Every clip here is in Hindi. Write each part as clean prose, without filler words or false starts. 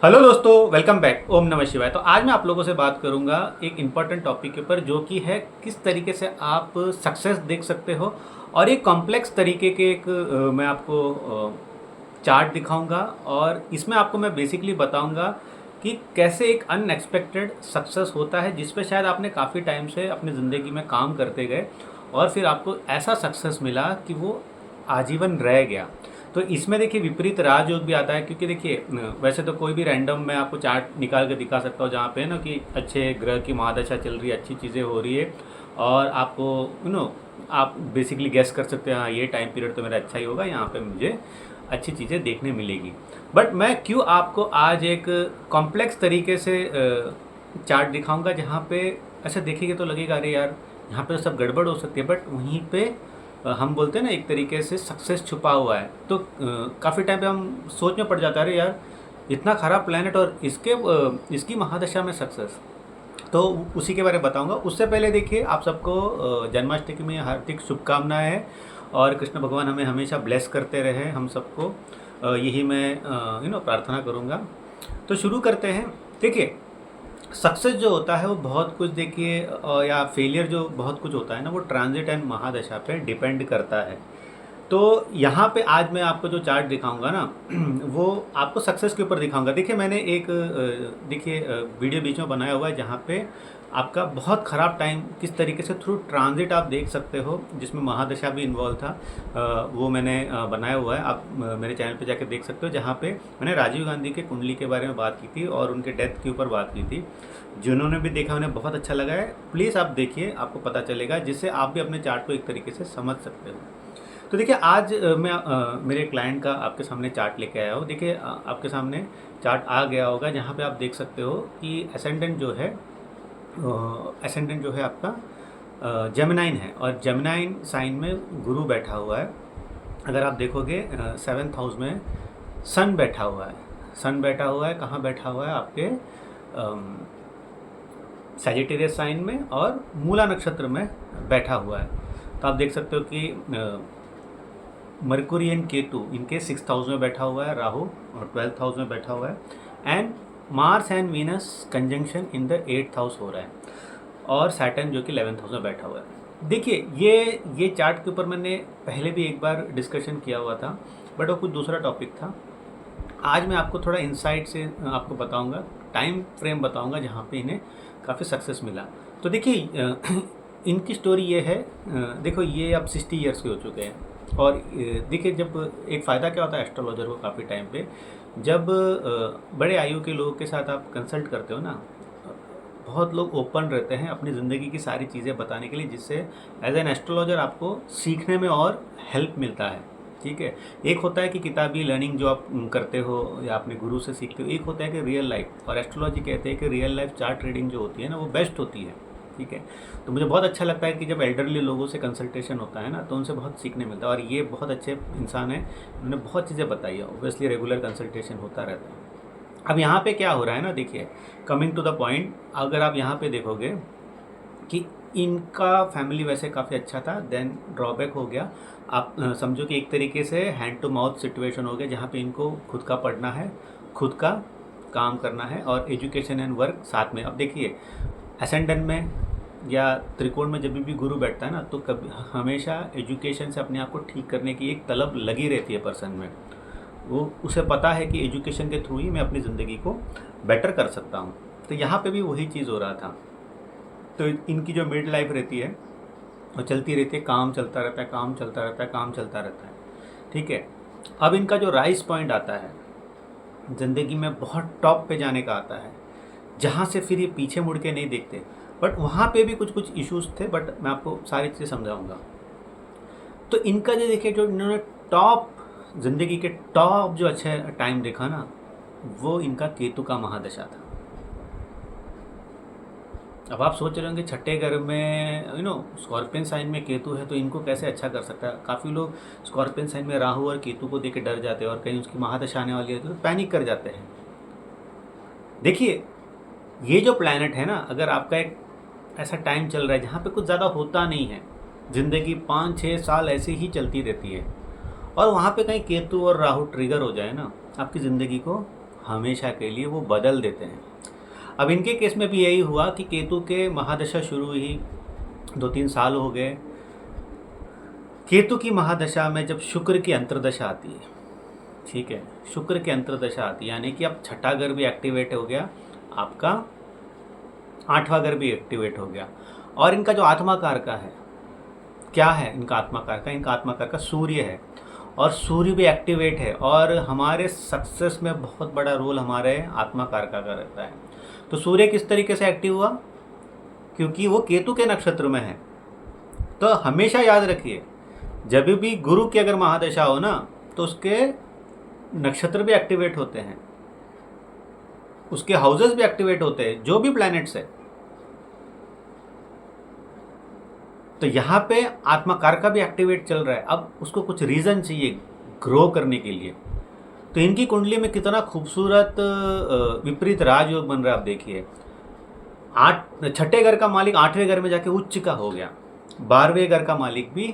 हेलो दोस्तों, वेलकम बैक। ओम नमः शिवाय। तो आज मैं आप लोगों से बात करूंगा एक इम्पॉर्टेंट टॉपिक के ऊपर, जो कि है किस तरीके से आप सक्सेस देख सकते हो। और एक कॉम्प्लेक्स तरीके के मैं आपको चार्ट दिखाऊंगा, और इसमें आपको मैं बेसिकली बताऊंगा कि कैसे एक अनएक्सपेक्टेड सक्सेस होता है, जिस पे शायद आपने काफ़ी टाइम से अपनी ज़िंदगी में काम करते गए और फिर आपको ऐसा सक्सेस मिला कि वो आजीवन रह गया। तो इसमें देखिए विपरीत राजयोग भी आता है, क्योंकि देखिए वैसे तो कोई भी रैंडम मैं आपको चार्ट निकाल के दिखा सकता हूँ जहाँ पे ना कि अच्छे ग्रह की महादशा चल रही है, अच्छी चीज़ें हो रही है, और आपको आप बेसिकली गेस कर सकते हैं हाँ ये टाइम पीरियड तो मेरा अच्छा ही होगा, यहाँ पे मुझे अच्छी चीज़ें देखने मिलेगी। बट मैं क्यों आपको आज एक कॉम्प्लेक्स तरीके से चार्ट दिखाऊंगा, जहाँ पे ऐसा देखेंगे तो लगेगा अरे यार यहाँ पे तो सब गड़बड़ हो सकती है, बट वहीं पे हम बोलते हैं ना एक तरीके से सक्सेस छुपा हुआ है। तो काफ़ी टाइम पे हम सोच में पड़ जाता है अरे यार इतना ख़राब प्लेनेट और इसकी महादशा में सक्सेस। तो उसी के बारे में बताऊंगा। उससे पहले देखिए आप सबको जन्माष्टमी में हार्दिक शुभकामनाएं हैं, और कृष्ण भगवान हमें हमेशा ब्लेस करते रहे हम सबको, यही मैं प्रार्थना करूंगा। तो शुरू करते हैं। देखिए सक्सेस जो होता है वो बहुत कुछ देखिए या फेलियर जो बहुत कुछ होता है ना, वो ट्रांजिट एंड महादशा पे डिपेंड करता है। तो यहाँ पे आज मैं आपको जो चार्ट दिखाऊंगा ना वो आपको सक्सेस के ऊपर दिखाऊंगा। देखिए मैंने एक वीडियो बीच में बनाया हुआ है, जहाँ पे आपका बहुत ख़राब टाइम किस तरीके से थ्रू ट्रांजिट आप देख सकते हो, जिसमें महादशा भी इन्वॉल्व था। वो मैंने बनाया हुआ है, आप मेरे चैनल पे जाकर देख सकते हो, जहाँ पे मैंने राजीव गांधी के कुंडली के बारे में बात की थी और उनके डेथ के ऊपर बात की थी। जिन्होंने भी देखा उन्हें बहुत अच्छा लगा है, प्लीज़ आप देखिए, आपको पता चलेगा, जिससे आप भी अपने चार्ट को एक तरीके से समझ सकते हो। तो देखिए आज मैं मेरे क्लाइंट का आपके सामने चार्ट लेके आया हूँ। देखिए आपके सामने चार्ट आ गया होगा, जहाँ पे आप देख सकते हो कि एसेंडेंट जो है आपका जेमिनाइन है, और जेमिनाइन साइन में गुरु बैठा हुआ है। अगर आप देखोगे 7th हाउस में सन बैठा हुआ है। सन बैठा हुआ है, कहाँ बैठा हुआ है? आपके सैजिटेरियस साइन में और मूला नक्षत्र में बैठा हुआ है। तो आप देख सकते हो कि मरकुरी एंड केतु इनके 6th हाउस में बैठा हुआ है, राहु और 12th हाउस में बैठा हुआ है, and Mars and Venus conjunction in the 8th house हो रहा है, और सैटर्न जो कि 11th हाउस में बैठा हुआ है। देखिए ये चार्ट के ऊपर मैंने पहले भी एक बार डिस्कशन किया हुआ था, बट वो कुछ दूसरा टॉपिक था। आज मैं आपको थोड़ा इंसाइट से आपको बताऊंगा, टाइम फ्रेम बताऊंगा जहाँ पे इन्हें काफ़ी सक्सेस मिला। तो देखिए इनकी स्टोरी ये है, देखो ये अब 60 ईयर्स के हो चुके हैं, और देखिए जब एक फ़ायदा क्या होता है एस्ट्रोलॉजर को काफ़ी टाइम पे, जब बड़े आयु के लोगों के साथ आप कंसल्ट करते हो ना, बहुत लोग ओपन रहते हैं अपनी ज़िंदगी की सारी चीज़ें बताने के लिए, जिससे एज एन एस्ट्रोलॉजर आपको सीखने में और हेल्प मिलता है। ठीक है, एक होता है कि किताबी लर्निंग जो आप करते हो या अपने गुरु से सीखते हो, एक होता है कि रियल लाइफ, और एस्ट्रोलॉजी कहते हैं कि रियल लाइफ चार्ट रीडिंग जो होती है ना वो बेस्ट होती है। ठीक है, तो मुझे बहुत अच्छा लगता है कि जब एल्डरली लोगों से कंसल्टेशन होता है ना, तो उनसे बहुत सीखने मिलता है, और ये बहुत अच्छे इंसान है, उन्होंने बहुत चीज़ें बताई है। ऑब्वियसली रेगुलर कंसल्टेशन होता रहता है। अब यहाँ पे क्या हो रहा है ना, देखिए कमिंग टू द पॉइंट, अगर आप यहाँ पे देखोगे कि इनका फैमिली वैसे काफ़ी अच्छा था, देन ड्रॉबैक हो गया। आप समझो कि एक तरीके से हैंड टू माउथ सिचुएशन हो गया, जहाँ पे इनको खुद का पढ़ना है, खुद का काम करना है, और एजुकेशन एंड वर्क साथ में। अब देखिए असेंडेंट में या त्रिकोण में जब भी गुरु बैठता है ना, तो कभी हमेशा एजुकेशन से अपने आप को ठीक करने की एक तलब लगी रहती है पर्सन में। वो उसे पता है कि एजुकेशन के थ्रू ही मैं अपनी ज़िंदगी को बेटर कर सकता हूँ। तो यहाँ पे भी वही चीज़ हो रहा था। तो इनकी जो मिड लाइफ रहती है वो चलती रहती है, काम चलता रहता है, काम चलता रहता है, काम चलता रहता है। ठीक है, अब इनका जो राइज पॉइंट आता है ज़िंदगी में, बहुत टॉप पे जाने का आता है, जहाँ से फिर ये पीछे मुड़ के नहीं देखते। बट वहाँ पे भी कुछ कुछ इश्यूज थे, बट मैं आपको सारी चीज़ें समझाऊंगा। तो इनका जो देखिए, जो इन्होंने टॉप ज़िंदगी के टॉप जो अच्छे टाइम देखा ना, वो इनका केतु का महादशा था। अब आप सोच रहे होंगे छठे घर में स्कॉर्पियन साइन में केतु है, तो इनको कैसे अच्छा कर सकता है। काफ़ी लोग स्कॉर्पियन साइन में राहु और केतु को देख के डर जाते हैं, और कहीं उसकी महादशा आने वाली है तो पैनिक कर जाते हैं। देखिए ये जो प्लैनेट है ना, अगर आपका एक ऐसा टाइम चल रहा है जहाँ पे कुछ ज़्यादा होता नहीं है, ज़िंदगी 5-6 साल ऐसे ही चलती रहती है, और वहाँ पे कहीं केतु और राहु ट्रिगर हो जाए ना आपकी ज़िंदगी को, हमेशा के लिए वो बदल देते हैं। अब इनके केस में भी यही हुआ कि केतु के महादशा शुरू हुई, 2-3 साल हो गए। केतु की महादशा में जब शुक्र की अंतर्दशा आती है, ठीक है, शुक्र की अंतर्दशा आती है, यानी कि अब छठा घर भी एक्टिवेट हो गया, आपका 8वां घर भी एक्टिवेट हो गया। और इनका जो आत्मा कारक है, क्या है इनका आत्मा कारक? इनका आत्मा कारक सूर्य है, और सूर्य भी एक्टिवेट है, और हमारे सक्सेस में बहुत बड़ा रोल हमारे आत्मा कारक का रहता है। तो सूर्य किस तरीके से एक्टिव हुआ? क्योंकि वो केतु के नक्षत्र में है। तो हमेशा याद रखिए, जब भी गुरु की अगर महादशा हो ना, तो उसके नक्षत्र भी एक्टिवेट होते हैं, उसके हाउसेस भी एक्टिवेट होते हैं, जो भी प्लैनेट्स है। तो यहाँ पे आत्माकार का भी एक्टिवेट चल रहा है। अब उसको कुछ रीज़न चाहिए ग्रो करने के लिए। तो इनकी कुंडली में कितना खूबसूरत विपरीत राजयोग बन रहा है। आप देखिए, छठे घर का मालिक 8वें घर में जाके उच्च का हो गया, 12वें घर का मालिक भी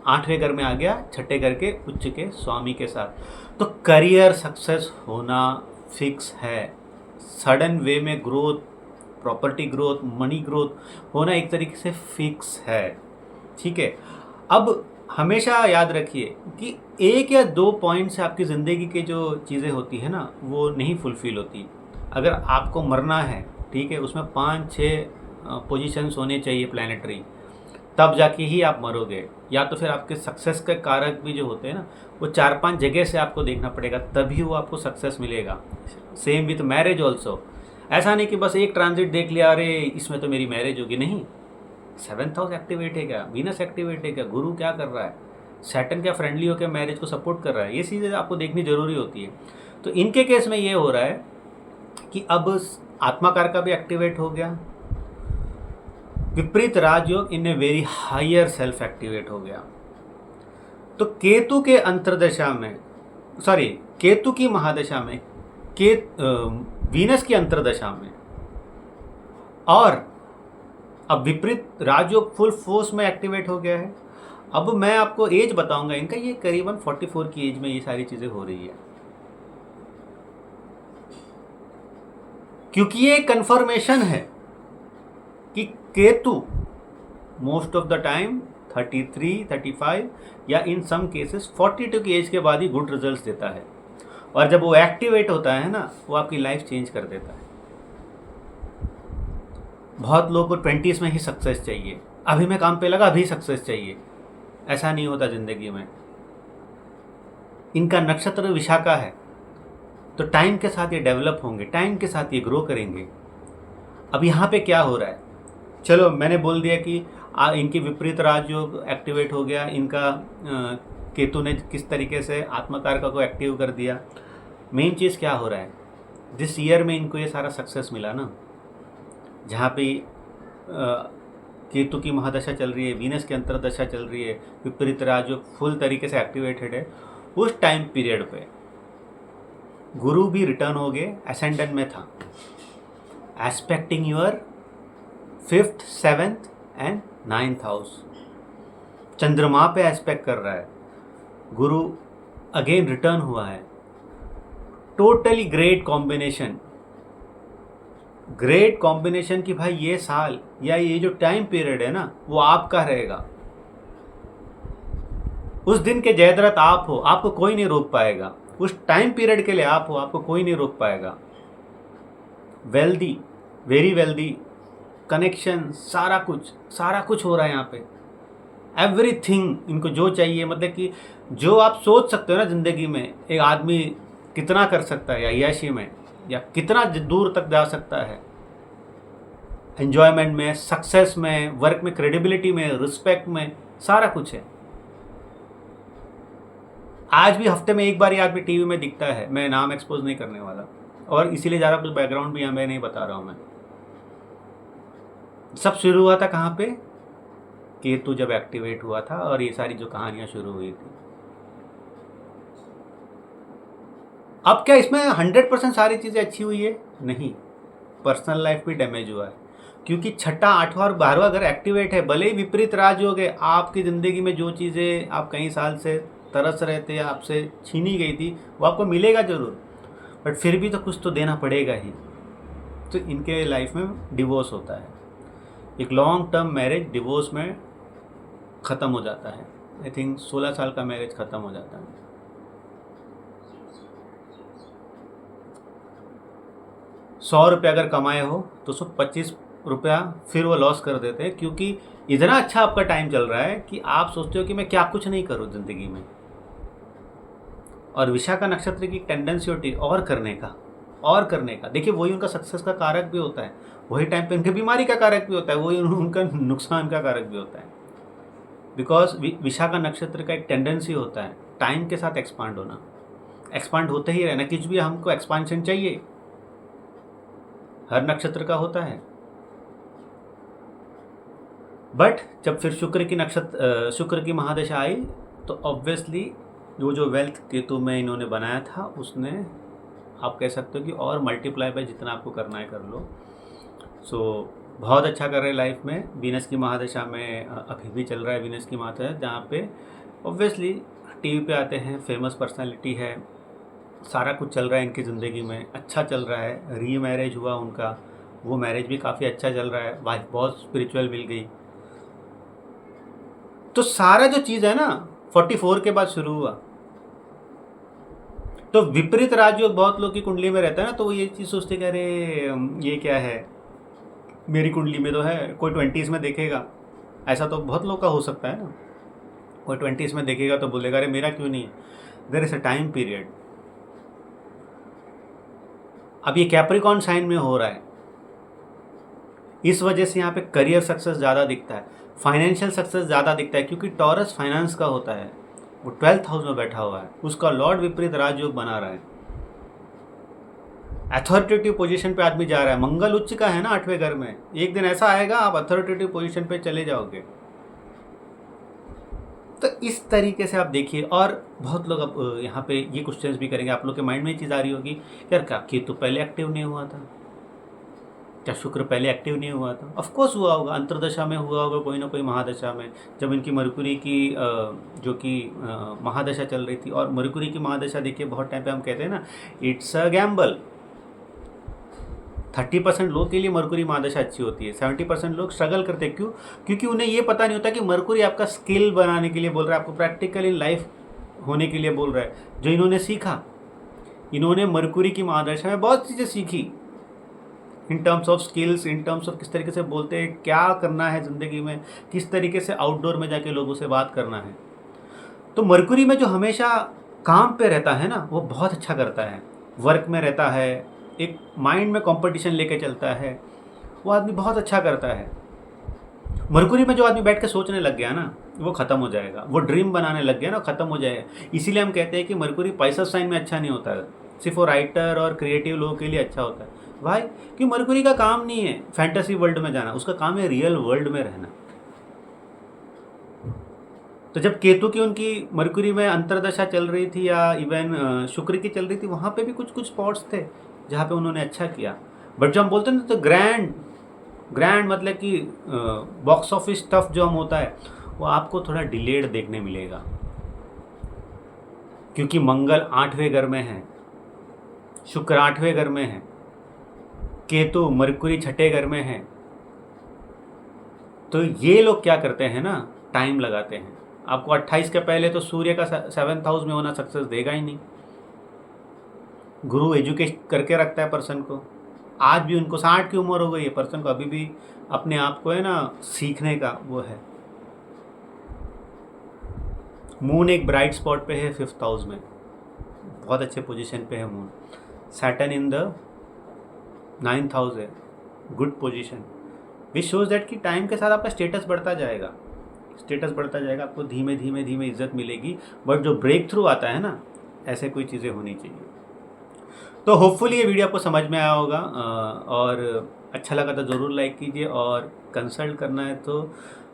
8वें घर में आ गया, छठे घर के उच्च के स्वामी के साथ। तो करियर सक्सेस होना फिक्स है। सडन वे में growth, property growth, money growth होना एक तरीके से फिक्स है, ठीक है। अब हमेशा याद रखिए कि 1 या 2 पॉइंट से आपकी ज़िंदगी की जो चीज़ें होती है ना, वो नहीं फुलफ़िल होती। अगर आपको मरना है, ठीक है, उसमें 5-6 पोजीशंस होने चाहिए प्लानिटरी, तब जाके ही आप मरोगे। या तो फिर आपके सक्सेस के कारक भी जो होते हैं ना, वो 4-5 जगह से आपको देखना पड़ेगा, तभी वो आपको सक्सेस मिलेगा। Same with marriage also. ऐसा नहीं कि बस एक ट्रांजिट देख लिया, अरे इसमें तो मेरी मैरिज होगी, नहीं। 7th हाउस एक्टिवेट है क्या, वीनस एक्टिवेट है क्या, गुरु क्या कर रहा है, सैटर्न क्या फ्रेंडली होकर मैरिज को सपोर्ट कर रहा है, ये चीज़ें आपको देखनी जरूरी होती है। तो इनके केस में ये हो रहा है कि अब आत्माकार का भी एक्टिवेट हो गया, विपरीत राजयोग in a very higher self activate हो गया। तो केतु के अंतर्दशा में, सॉरी, केतु की महादशा में, वीनस की अंतर्दशा में, और अब विपरीत राजयोग फुल फोर्स में एक्टिवेट हो गया है। अब मैं आपको एज बताऊंगा इनका, ये करीबन 44 की एज में ये सारी चीजें हो रही है, क्योंकि ये कंफर्मेशन है कि Ketu most of the time 33, 35 या इन सम केसेस 42 की एज के बाद ही गुड रिजल्ट्स देता है। और जब वो एक्टिवेट होता है ना, वो आपकी लाइफ चेंज कर देता है। बहुत लोगों को 20s में ही सक्सेस चाहिए, अभी मैं काम पे लगा अभी सक्सेस चाहिए, ऐसा नहीं होता ज़िंदगी में। इनका नक्षत्र विशाखा है, तो टाइम के साथ ये डेवलप होंगे, टाइम के साथ ये ग्रो करेंगे। अब यहाँ पे क्या हो रहा है, चलो मैंने बोल दिया कि इनकी विपरीत राजयोग एक्टिवेट हो गया, इनका केतु ने किस तरीके से आत्मकारक को एक्टिव कर दिया। मेन चीज़ क्या हो रहा है, जिस ईयर में इनको ये सारा सक्सेस मिला ना, जहाँ पे केतु की महादशा चल रही है, वीनस की अंतर्दशा चल रही है, विपरीत राजयोग फुल तरीके से एक्टिवेटेड है, उस टाइम पीरियड पे गुरु भी रिटर्न हो गए, असेंडेंट में था, expecting your 5th, 7th and 9th house. चंद्रमा पे एस्पेक्ट कर रहा है, गुरु अगेन रिटर्न हुआ है। Totally great combination, great combination कि भाई ये साल या ये जो टाइम पीरियड है ना, वो आपका रहेगा। उस दिन के जयद्रथ आप हो, आपको कोई नहीं रोक पाएगा। उस टाइम पीरियड के लिए आप हो, आपको कोई नहीं रोक पाएगा। वेल्दी, वेरी वेल्दी कनेक्शन, सारा कुछ हो रहा है यहाँ पे। एवरीथिंग इनको जो चाहिए, मतलब कि जो आप सोच सकते हो ना ज़िंदगी में, एक आदमी कितना कर सकता है अय्याशी में, या कितना दूर तक जा सकता है एन्जॉयमेंट में, सक्सेस में, वर्क में, क्रेडिबिलिटी में, रिस्पेक्ट में, सारा कुछ है। आज भी हफ्ते में एक बार ये आदमी टीवी में दिखता है। मैं नाम एक्सपोज नहीं करने वाला, और इसीलिए ज़्यादा कुछ बैकग्राउंड भी यहाँ मैं नहीं बता रहा हूँ। मैं सब शुरू हुआ था कहाँ पे, केतु जब एक्टिवेट हुआ था, और ये सारी जो कहानियाँ शुरू हुई थी। अब क्या इसमें 100% सारी चीज़ें अच्छी हुई है? नहीं, पर्सनल लाइफ भी डैमेज हुआ है, क्योंकि छठा, 8वां और 12वां घर एक्टिवेट है। भले ही विपरीत राजयोग है, आपकी ज़िंदगी में जो चीज़ें आप कई साल से तरस रहे थे, आपसे छीनी गई थी, वो आपको मिलेगा ज़रूर। बट फिर भी तो कुछ तो देना पड़ेगा ही। तो इनके लाइफ में डिवोर्स होता है। एक लॉन्ग टर्म मैरिज डिवोर्स में ख़त्म हो जाता है। आई थिंक 16 साल का मैरिज ख़त्म हो जाता है। 100 रुपये अगर कमाए हो तो 125 रुपया फिर वो लॉस कर देते हैं, क्योंकि इतना अच्छा आपका टाइम चल रहा है कि आप सोचते हो कि मैं क्या कुछ नहीं करूँ ज़िंदगी में। और विशाखा नक्षत्र की टेंडेंसी होती है और करने का। देखिए वही उनका सक्सेस का कारक भी होता है, वही टाइम पे उनकी बीमारी का कारक भी होता है, वही उनका नुकसान का कारक भी होता है। बिकॉज विशाखा नक्षत्र का एक टेंडेंसी होता है टाइम के साथ एक्सपांड होना, एक्सपांड होते ही रहना। कुछ भी हमको एक्सपांशन चाहिए, हर नक्षत्र का होता है। बट जब फिर शुक्र की महादशा आई तो ऑब्वियसली वो जो वेल्थ केतु में इन्होंने बनाया था उसने, आप कह सकते हो कि और मल्टीप्लाई बाय जितना आपको करना है कर लो। सो बहुत अच्छा कर रहे हैं लाइफ में। वीनस की महादशा में अभी भी चल रहा है वीनस की महादशा, जहाँ पे ऑब्वियसली टीवी पे आते हैं, फेमस पर्सनालिटी है, सारा कुछ चल रहा है इनकी ज़िंदगी में, अच्छा चल रहा है। री मैरिज हुआ उनका, वो मैरिज भी काफ़ी अच्छा चल रहा है, वाइफ बहुत स्पिरिचुअल मिल गई। तो सारा जो चीज़ है ना 44 के बाद शुरू हुआ। तो विपरीत राजयोग बहुत लोग की कुंडली में रहता है ना, तो वो ये चीज़ सोचते कि अरे ये क्या है, मेरी कुंडली में तो है। कोई 20s में देखेगा, ऐसा तो बहुत लोग का हो सकता है ना, कोई 20s में देखेगा तो बोलेगा अरे मेरा क्यों नहीं है। There is a time period. अब ये कैप्रिकॉर्न साइन में हो रहा है, इस वजह से यहाँ पे करियर सक्सेस ज़्यादा दिखता है, फाइनेंशियल सक्सेस ज़्यादा दिखता है, क्योंकि टॉरस फाइनेंस का होता है, वो 12th हाउस में बैठा हुआ है, उसका लॉर्ड विपरीत राजयोग बना रहा है, अथॉरिटेटिव पोजीशन पे आदमी जा रहा है। मंगल उच्च का है ना 8वें घर में, एक दिन ऐसा आएगा आप अथॉरिटेटिव पोजीशन पे चले जाओगे। तो इस तरीके से आप देखिए। और बहुत लोग अब यहाँ पे ये क्वेश्चंस भी करेंगे, आप लोग के माइंड में ये चीज़ आ रही होगी यार क्या केतु पहले एक्टिव नहीं हुआ था, क्या शुक्र पहले एक्टिव नहीं हुआ था? ऑफ कोर्स हुआ होगा, अंतर्दशा में हुआ होगा, कोई ना कोई महादशा में, जब इनकी मरकुरी की जो कि महादशा चल रही थी। और मरकुरी की महादशा देखिए बहुत टाइम पे हम कहते हैं ना इट्स अ गैम्बल। 30% लोग के लिए मरकुरी महादशा अच्छी होती है, 70% लोग स्ट्रगल करते हैं। क्यों? क्योंकि उन्हें ये पता नहीं होता कि मरकुरी आपका स्किल बनाने के लिए बोल रहा है, आपको प्रैक्टिकल इन लाइफ होने के लिए बोल रहा है। जो इन्होंने सीखा, इन्होंने मरकुरी की महादशा में बहुत चीज़ें सीखी in terms of skills, in terms of किस तरीके से बोलते हैं, क्या करना है ज़िंदगी में, किस तरीके से आउटडोर में जाके लोगों से बात करना है। तो मरकुरी में जो हमेशा काम पे रहता है ना वो बहुत अच्छा करता है, वर्क में रहता है, एक माइंड में कंपटीशन लेके चलता है, वो आदमी बहुत अच्छा करता है। मरकुरी में जो आदमी बैठ के सोचने लग गया ना वो ख़त्म हो जाएगा, वो ड्रीम बनाने लग गया ना ख़त्म हो जाएगा। इसीलिए हम कहते हैं कि मरकुरी पाइसेस साइन में अच्छा नहीं होता है, सिर्फ वो राइटर और क्रिएटिव लोगों के लिए अच्छा होता है। भाई कि मरकुरी का काम नहीं है फैंटेसी वर्ल्ड में जाना, उसका काम है रियल वर्ल्ड में रहना। तो जब केतु की उनकी मरकुरी में अंतर्दशा चल रही थी या इवन शुक्र की चल रही थी, वहाँ पे भी कुछ कुछ स्पॉट्स थे जहाँ पे उन्होंने अच्छा किया। बट जब हम बोलते हैं ना तो ग्रैंड मतलब कि बॉक्स ऑफिस स्टफ जो हम होता है वो आपको थोड़ा डिलेड देखने मिलेगा, क्योंकि मंगल 8वें घर में है, शुक्र 8वें घर में है, केतु मरकुरी 6ठे घर में है। तो ये लोग क्या करते हैं ना, टाइम लगाते हैं। आपको 28 के पहले तो सूर्य का 7th हाउस में होना सक्सेस देगा ही नहीं। गुरु एजुकेट करके रखता है पर्सन को। आज भी उनको 60 की उम्र हो गई है, पर्सन को अभी भी अपने आप को है ना सीखने का वो है। मून एक ब्राइट स्पॉट पे है 5th हाउस में, बहुत अच्छे पोजीशन पे है moon. Saturn in the 9th house है, good position, which shows that कि टाइम के साथ आपका स्टेटस बढ़ता जाएगा, आपको धीमे धीमे इज्जत मिलेगी। बट जो ब्रेक थ्रू आता है ना, ऐसे कोई चीज़ें होनी चाहिए। तो होपफुली ये वीडियो आपको समझ में आया होगा, और अच्छा लगा तो ज़रूर लाइक कीजिए। और कंसल्ट करना है तो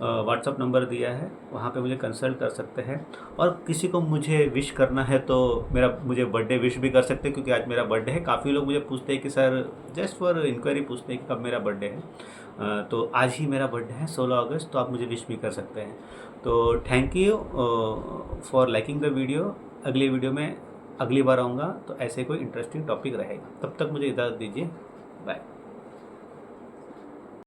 व्हाट्सअप नंबर दिया है, वहाँ पे मुझे कंसल्ट कर सकते हैं। और किसी को मुझे विश करना है तो मुझे बर्थडे विश भी कर सकते हैं, क्योंकि आज मेरा बर्थडे है। काफ़ी लोग मुझे पूछते हैं कि सर जस्ट फॉर इंक्वायरी पूछते हैं कि कब मेरा बर्थडे है। तो आज ही मेरा बर्थडे है 16 अगस्त, तो आप मुझे विश भी कर सकते हैं। तो thank you for liking the video. अगले वीडियो में अगली बार आऊँगा तो ऐसे कोई इंटरेस्टिंग टॉपिक रहेगा। तब तक मुझे इजाज़त दीजिए। बाय।